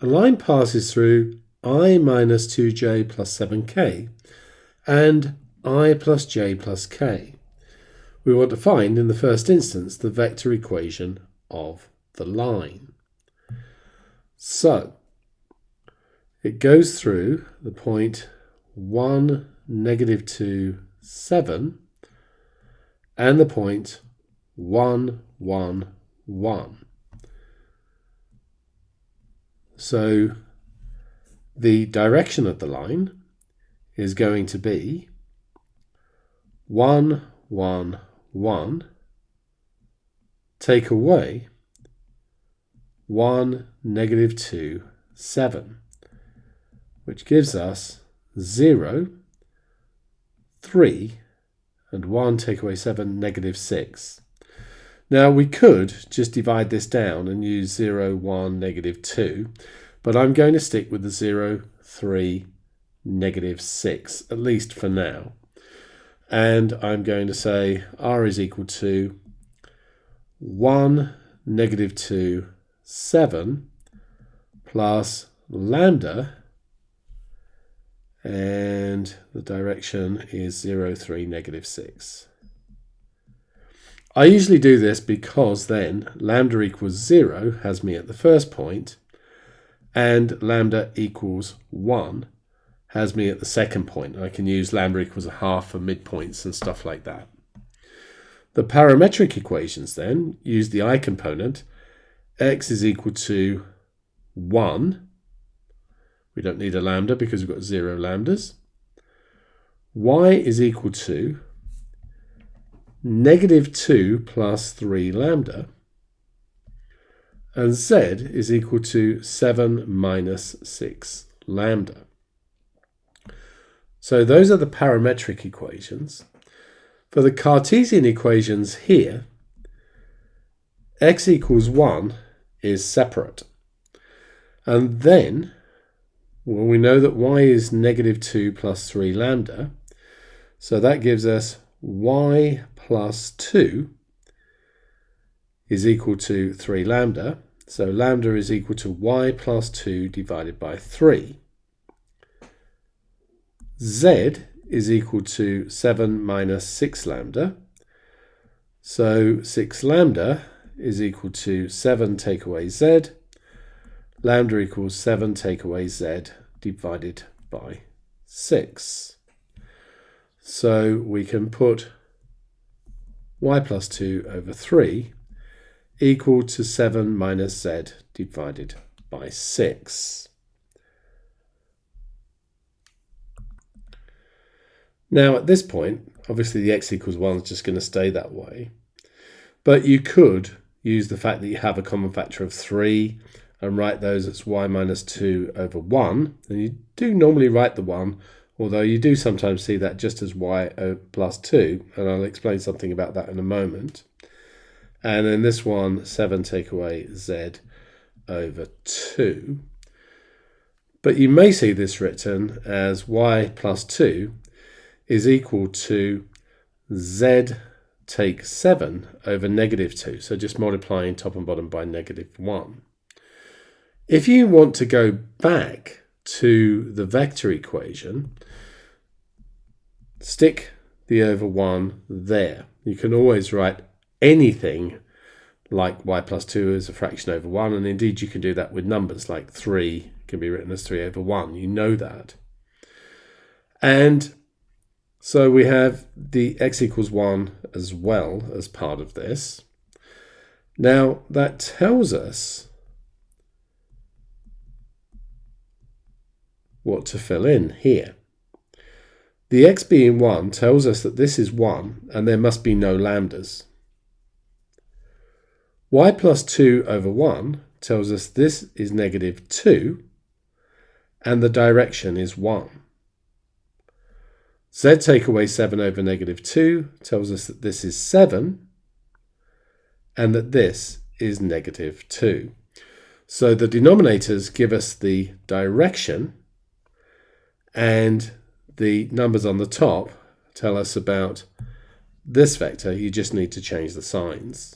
a line passes through I minus 2j plus 7k and I plus j plus k. We want to find, in the first instance, the vector equation of the line. So, it goes through the point 1, -2, 7, and the point 1, 1, 1. So the direction of the line is going to be 1, 1, 1, take away 1, -2, 7, which gives us 0, 3, and 1 take away 7, -6. Now we could just divide this down and use 0, 1, -2, but I'm going to stick with the 0, 3, -6, at least for now. And I'm going to say r is equal to 1, -2, 7 plus lambda, and the direction is 0, 3, -6. I usually do this because then lambda equals 0 has me at the first point, and lambda equals 1 has me at the second point. I can use lambda equals a half for midpoints and stuff like that. The parametric equations then use the I component. X is equal to 1. We don't need a lambda because we've got 0 lambdas. Y is equal to -2 plus 3 lambda. And Z is equal to 7 minus 6 lambda. So those are the parametric equations. For the Cartesian equations here, x equals 1 is separate. And then, well, we know that y is -2 plus 3 lambda. So that gives us y plus 2 is equal to 3 lambda. So lambda is equal to y plus 2 divided by 3. Z is equal to 7 minus 6 lambda. So 6 lambda is equal to 7 take away z. Lambda equals 7 take away z divided by 6. So we can put y plus 2 over 3 equal to 7 minus z divided by 6. Now at this point, obviously the x equals 1 is just going to stay that way. But you could use the fact that you have a common factor of 3 and write those as y minus 2 over 1. And you do normally write the 1, although you do sometimes see that just as y plus 2. And I'll explain something about that in a moment. And then this one, 7 take away z over 2. But you may see this written as y plus 2 is equal to z take 7 over -2. So just multiplying top and bottom by -1. If you want to go back to the vector equation, stick the over 1 there. You can always write anything like y plus 2 as a fraction over 1, and indeed you can do that with numbers like 3 can be written as 3 over 1. You know that. And so we have the x equals 1 as well as part of this. Now that tells us what to fill in here. The x being 1 tells us that this is 1 and there must be no lambdas. Y plus 2 over 1 tells us this is -2 and the direction is 1. Z take away 7 over -2 tells us that this is 7 and that this is -2. So the denominators give us the direction and the numbers on the top tell us about this vector. You just need to change the signs.